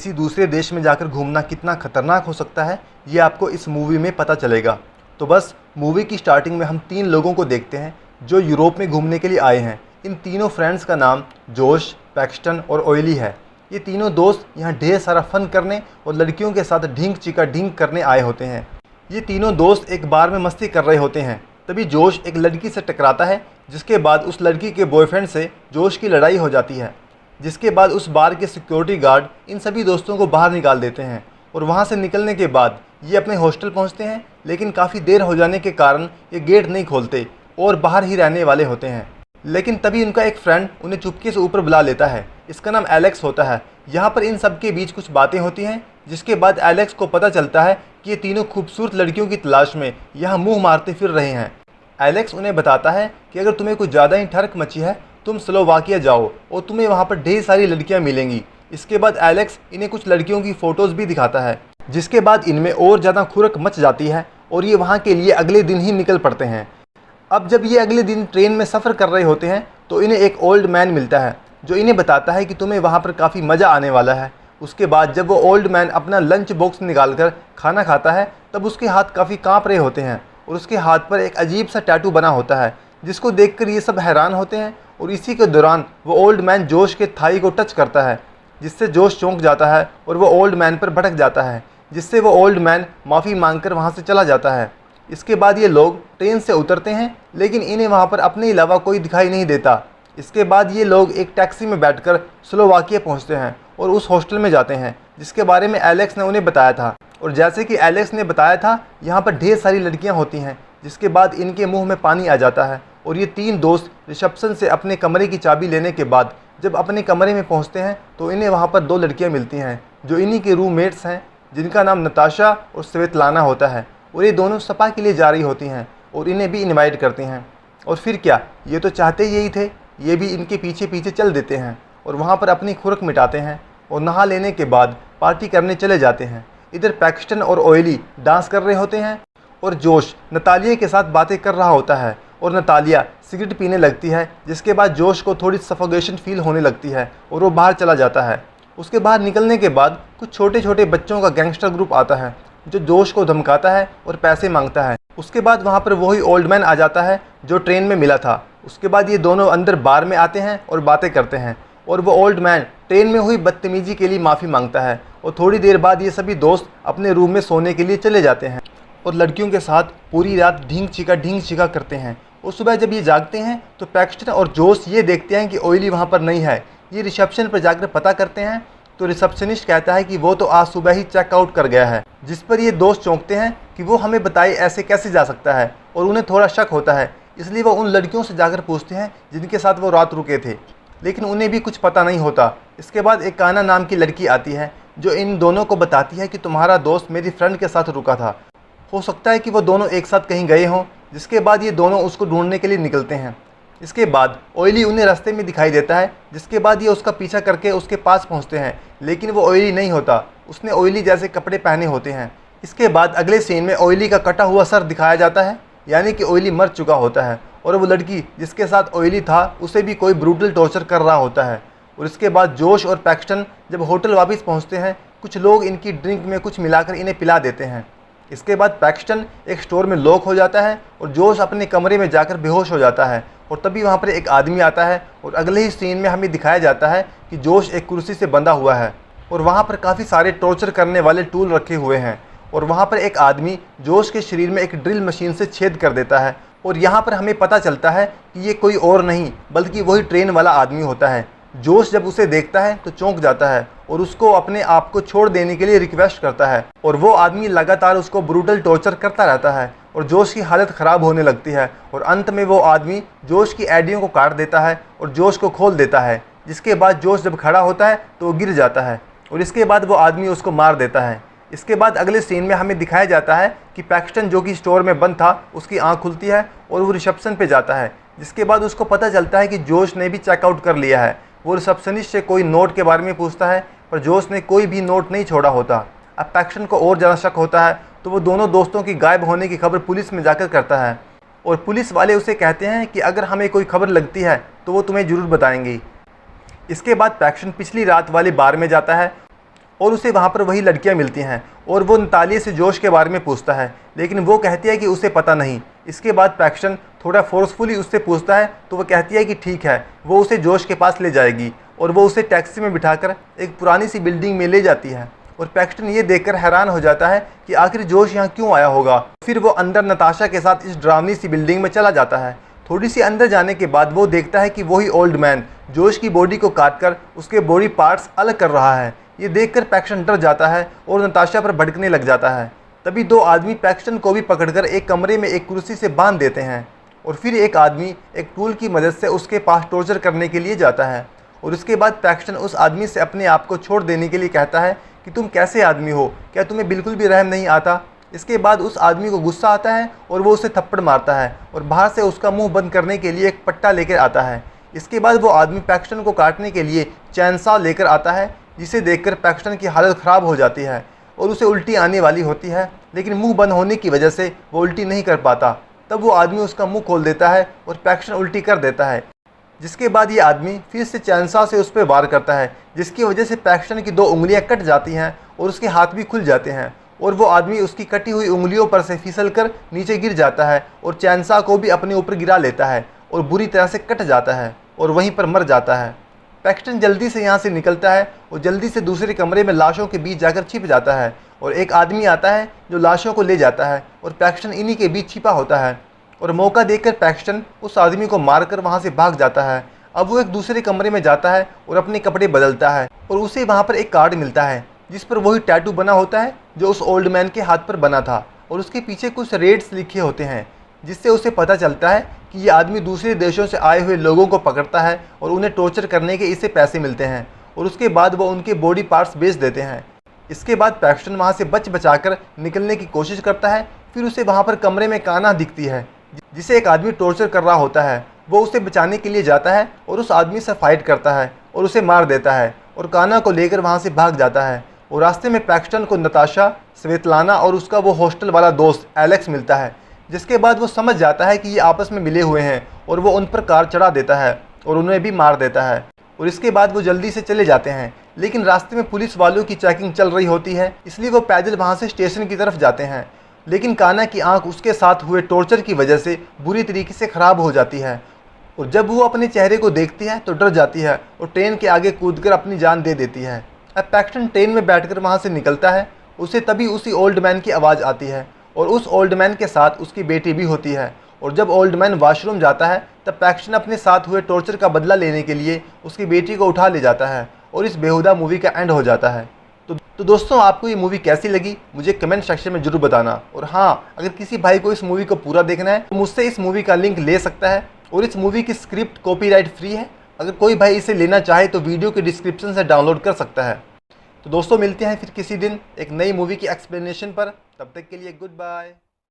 किसी दूसरे देश में जाकर घूमना कितना खतरनाक हो सकता है, ये आपको इस मूवी में पता चलेगा। तो बस मूवी की स्टार्टिंग में हम 3 लोगों को देखते हैं जो यूरोप में घूमने के लिए आए हैं। इन तीनों फ्रेंड्स का नाम जोश, पैक्सटन और ऑयली है। ये तीनों दोस्त यहाँ ढेर सारा फन करने और लड़कियों के साथ ढींग चिका ढींग करने आए होते हैं। ये तीनों दोस्त एक बार में मस्ती कर रहे होते हैं। तभी जोश एक लड़की से टकराता है, जिसके बाद उस लड़की के बॉयफ्रेंड से जोश की लड़ाई हो जाती है। जिसके बाद उस बार के सिक्योरिटी गार्ड इन सभी दोस्तों को बाहर निकाल देते हैं और वहाँ से निकलने के बाद ये अपने हॉस्टल पहुँचते हैं, लेकिन काफ़ी देर हो जाने के कारण ये गेट नहीं खोलते और बाहर ही रहने वाले होते हैं। लेकिन तभी उनका एक फ्रेंड उन्हें चुपके से ऊपर बुला लेता है। इसका नाम एलेक्स होता है। यहाँ पर इन सब के बीच कुछ बातें होती हैं, जिसके बाद एलेक्स को पता चलता है कि ये तीनों खूबसूरत लड़कियों की तलाश में यहाँ मुंह मारते फिर रहे हैं। एलेक्स उन्हें बताता है कि अगर तुम्हें कुछ ज़्यादा ही ठरक मची है, तुम स्लोवाकिया जाओ और तुम्हें वहाँ पर ढेर सारी लड़कियाँ मिलेंगी। इसके बाद एलेक्स इन्हें कुछ लड़कियों की फ़ोटोज़ भी दिखाता है, जिसके बाद इनमें और ज़्यादा खुरक मच जाती है और ये वहाँ के लिए अगले दिन ही निकल पड़ते हैं। अब जब ये अगले दिन ट्रेन में सफ़र कर रहे होते हैं तो इन्हें एक ओल्ड मैन मिलता है, जो इन्हें बताता है कि तुम्हें वहाँ पर काफ़ी मज़ा आने वाला है। उसके बाद जब वो ओल्ड मैन अपना लंच बॉक्स निकाल कर खाना खाता है, तब उसके हाथ काफ़ी काँप रहे होते हैं और उसके हाथ पर एक अजीब सा टैटू बना होता है, जिसको देखकर ये सब हैरान होते हैं। और इसी के दौरान वो ओल्ड मैन जोश के थाई को टच करता है, जिससे जोश चौंक जाता है और वो ओल्ड मैन पर भड़क जाता है, जिससे वो ओल्ड मैन माफ़ी मांगकर वहाँ से चला जाता है। इसके बाद ये लोग ट्रेन से उतरते हैं, लेकिन इन्हें वहाँ पर अपने अलावा कोई दिखाई नहीं देता। इसके बाद ये लोग एक टैक्सी में बैठकर स्लोवाकिया पहुँचते हैं और उस हॉस्टल में जाते हैं जिसके बारे में एलेक्स ने उन्हें बताया था। और जैसे कि एलेक्स ने बताया था, यहाँ पर ढेर सारी लड़कियाँ होती हैं, जिसके बाद इनके मुंह में पानी आ जाता है। और ये 3 दोस्त रिसेप्शन से अपने कमरे की चाबी लेने के बाद जब अपने कमरे में पहुँचते हैं तो इन्हें वहाँ पर 2 लड़कियाँ मिलती हैं, जो इन्हीं के रूममेट्स हैं, जिनका नाम नताशा और स्वेतलाना होता है। और ये दोनों स्पा के लिए जा रही होती हैं और इन्हें भी इनवाइट करती हैं। और फिर क्या, ये तो चाहते यही थे, ये भी इनके पीछे पीछे चल देते हैं और वहाँ पर अपनी खुरक मिटाते हैं और नहा लेने के बाद पार्टी करने चले जाते हैं। इधर पैक्सटन और ऑयली डांस कर रहे होते हैं और जोश नतालिया के साथ बातें कर रहा होता है और नतालिया सिगरेट पीने लगती है, जिसके बाद जोश को थोड़ी सफोकेशन फील होने लगती है और वो बाहर चला जाता है। उसके बाहर निकलने के बाद कुछ छोटे छोटे बच्चों का गैंगस्टर ग्रुप आता है, जो जोश को धमकाता है और पैसे मांगता है। उसके बाद वहाँ पर वही ओल्ड मैन आ जाता है जो ट्रेन में मिला था। उसके बाद ये दोनों अंदर बार में आते हैं और बातें करते हैं और वो ओल्ड मैन ट्रेन में हुई बदतमीजी के लिए माफ़ी मांगता है। और थोड़ी देर बाद ये सभी दोस्त अपने रूम में सोने के लिए चले जाते हैं और लड़कियों के साथ पूरी रात ढींग चिका करते हैं। और सुबह जब ये जागते हैं तो पैक्सटन और जोश ये देखते हैं कि ऑयली वहाँ पर नहीं है। ये रिसेप्शन पर जाकर पता करते हैं तो रिसेप्शनिस्ट कहता है कि वो तो आज सुबह ही चेकआउट कर गया है, जिस पर ये दोस्त चौंकते हैं कि वो हमें बताए ऐसे कैसे जा सकता है। और उन्हें थोड़ा शक होता है, इसलिए वो उन लड़कियों से जाकर पूछते हैं जिनके साथ वो रात रुके थे, लेकिन उन्हें भी कुछ पता नहीं होता। इसके बाद एक काना नाम की लड़की आती है, जो इन दोनों को बताती है कि तुम्हारा दोस्त मेरी फ्रेंड के साथ रुका था, हो सकता है कि वो दोनों एक साथ कहीं गए हों। जिसके बाद ये दोनों उसको ढूंढने के लिए निकलते हैं। इसके बाद ऑयली उन्हें रास्ते में दिखाई देता है, जिसके बाद ये उसका पीछा करके उसके पास पहुंचते हैं, लेकिन वो ऑयली नहीं होता, उसने ऑयली जैसे कपड़े पहने होते हैं। इसके बाद अगले सीन में ऑयली का कटा हुआ सर दिखाया जाता है, यानी कि ऑयली मर चुका होता है और वो लड़की जिसके साथ ऑयली था उसे भी कोई ब्रूटल टॉर्चर कर रहा होता है। और इसके बाद जोश और पैक्सटन जब होटल वापस पहुँचते हैं, कुछ लोग इनकी ड्रिंक में कुछ मिलाकर इन्हें पिला देते हैं। इसके बाद पैक्सटन एक स्टोर में लॉक हो जाता है और जोश अपने कमरे में जाकर बेहोश हो जाता है। और तभी वहाँ पर एक आदमी आता है और अगले ही सीन में हमें दिखाया जाता है कि जोश एक कुर्सी से बंधा हुआ है और वहाँ पर काफ़ी सारे टॉर्चर करने वाले टूल रखे हुए हैं। और वहाँ पर एक आदमी जोश के शरीर में एक ड्रिल मशीन से छेद कर देता है और यहाँ पर हमें पता चलता है कि ये कोई और नहीं बल्कि वही ट्रेन वाला आदमी होता है। जोश जब उसे देखता है तो चौंक जाता है और उसको अपने आप को छोड़ देने के लिए रिक्वेस्ट करता है और वो आदमी लगातार उसको ब्रूटल टॉर्चर करता रहता है और जोश की हालत ख़राब होने लगती है। और अंत में वो आदमी जोश की एडियों को काट देता है और जोश को खोल देता है, जिसके बाद जोश जब खड़ा होता है तो वो गिर जाता है और इसके बाद वो आदमी उसको मार देता है। इसके बाद अगले सीन में हमें दिखाया जाता है कि पैक्सटन जो कि स्टोर में बंद था, उसकी आँख खुलती है और वो रिसेप्शन पे जाता है, जिसके बाद उसको पता चलता है कि जोश ने भी चेकआउट कर लिया है। वो रिसेप्शनिस्ट से कोई नोट के बारे में पूछता है, पर जोश ने कोई भी नोट नहीं छोड़ा होता। अब पैक्सटन को और ज़्यादा शक होता है, तो वो दोनों दोस्तों की गायब होने की खबर पुलिस में जाकर करता है और पुलिस वाले उसे कहते हैं कि अगर हमें कोई खबर लगती है तो वो तुम्हें ज़रूर बताएंगे। इसके बाद पैक्सटन पिछली रात वाले बार में जाता है और उसे वहाँ पर वही लड़कियाँ मिलती हैं और वो नतालिया से जोश के बारे में पूछता है, लेकिन वो कहती है कि उसे पता नहीं। इसके बाद पैक्शन थोड़ा फोर्सफुली उससे पूछता है तो वो कहती है कि ठीक है, वो उसे जोश के पास ले जाएगी और वो उसे टैक्सी में बिठाकर एक पुरानी सी बिल्डिंग में ले जाती है। और पैक्स्टन ये देखकर हैरान हो जाता है कि आखिर जोश यहाँ क्यों आया होगा। फिर वो अंदर नताशा के साथ इस डरावनी सी बिल्डिंग में चला जाता है। थोड़ी सी अंदर जाने के बाद वो देखता है कि वही ओल्ड मैन जोश की बॉडी को काटकर उसके बॉडी पार्ट्स अलग कर रहा है। ये देखकर पैक्स्टन डर जाता है और नताशा पर भड़कने लग जाता है। तभी दो आदमी पैक्स्टन को भी पकड़कर एक कमरे में एक कुर्सी से बांध देते हैं और फिर एक आदमी एक टूल की मदद से उसके पास टॉर्चर करने के लिए जाता है। और उसके बाद पैक्स्टन उस आदमी से अपने आप को छोड़ देने के लिए कहता है कि तुम कैसे आदमी हो, क्या तुम्हें बिल्कुल भी रहम नहीं आता। इसके बाद उस आदमी को गुस्सा आता है और वो उसे थप्पड़ मारता है और बाहर से उसका मुंह बंद करने के लिए एक पट्टा लेकर आता है। इसके बाद वो आदमी पैक्स्टन को काटने के लिए चैनसॉ लेकर आता है, जिसे देखकर पैक्स्टन की हालत ख़राब हो जाती है और उसे उल्टी आने वाली होती है, लेकिन मुंह बंद होने की वजह से वो उल्टी नहीं कर पाता। तब वो आदमी उसका मुंह खोल देता है और पैक्स्टन उल्टी कर देता है, जिसके बाद ये आदमी फिर से चैनसॉ से उस पर वार करता है, जिसकी वजह से पैक्स्टन की 2 उंगलियां कट जाती हैं और उसके हाथ भी खुल जाते हैं और वो आदमी उसकी कटी हुई उंगलियों पर से फिसल कर नीचे गिर जाता है और चैनसॉ को भी अपने ऊपर गिरा लेता है और बुरी तरह से कट जाता है और वहीं पर मर जाता है। पैक्स्टन जल्दी से यहाँ से निकलता है और जल्दी से दूसरे कमरे में लाशों के बीच जाकर छिप जाता है और एक आदमी आता है जो लाशों को ले जाता है और पैक्स्टन इन्हीं के बीच छिपा होता है और मौका देखकर पैक्स्टन उस आदमी को मारकर वहाँ से भाग जाता है। अब वो एक दूसरे कमरे में जाता है और अपने कपड़े बदलता है और उसे वहाँ पर एक कार्ड मिलता है जिस पर वही टैटू बना होता है जो उस ओल्ड मैन के हाथ पर बना था और उसके पीछे कुछ रेट्स लिखे होते हैं, जिससे उसे पता चलता है कि ये आदमी दूसरे देशों से आए हुए लोगों को पकड़ता है और उन्हें टॉर्चर करने के इसे पैसे मिलते हैं और उसके बाद वो उनके बॉडी पार्ट्स बेच देते हैं। इसके बाद पैक्स्टन वहाँ से बचाकर निकलने की कोशिश करता है। फिर उसे वहाँ पर कमरे में कान्हा दिखती है जिसे एक आदमी टॉर्चर कर रहा होता है। वो उसे बचाने के लिए जाता है और उस आदमी से फाइट करता है और उसे मार देता है और कान्हा को लेकर वहाँ से भाग जाता है। और रास्ते में पैक्स्टन को नताशा, स्वेतलाना और उसका वो हॉस्टल वाला दोस्त एलेक्स मिलता है, जिसके बाद वो समझ जाता है कि ये आपस में मिले हुए हैं और वो उन पर कार चढ़ा देता है और उन्हें भी मार देता है। और इसके बाद वो जल्दी से चले जाते हैं, लेकिन रास्ते में पुलिस वालों की चेकिंग चल रही होती है, इसलिए वो पैदल वहाँ से स्टेशन की तरफ जाते हैं। लेकिन कान्हा की आंख उसके साथ हुए टॉर्चर की वजह से बुरी तरीके से ख़राब हो जाती है और जब वो अपने चेहरे को देखती है तो डर जाती है और ट्रेन के आगे कूदकर अपनी जान दे देती है। अब पैक्स्टन ट्रेन में बैठकर वहाँ से निकलता है। उसे तभी उसी ओल्ड मैन की आवाज़ आती है और उस ओल्ड मैन के साथ उसकी बेटी भी होती है। और जब ओल्ड मैन वॉशरूम जाता है तब पैक्स्टन अपने साथ हुए टॉर्चर का बदला लेने के लिए उसकी बेटी को उठा ले जाता है और इस बेहुदा मूवी का एंड हो जाता है। तो दोस्तों, आपको ये मूवी कैसी लगी मुझे कमेंट सेक्शन में ज़रूर बताना। और हाँ, अगर किसी भाई को इस मूवी को पूरा देखना है तो मुझसे इस मूवी का लिंक ले सकता है और इस मूवी की स्क्रिप्ट कॉपीराइट फ्री है। अगर कोई भाई इसे लेना चाहे तो वीडियो के डिस्क्रिप्शन से डाउनलोड कर सकता है। तो दोस्तों, मिलते हैं फिर किसी दिन एक नई मूवी की एक्सप्लेनेशन पर। तब तक के लिए गुड बाय।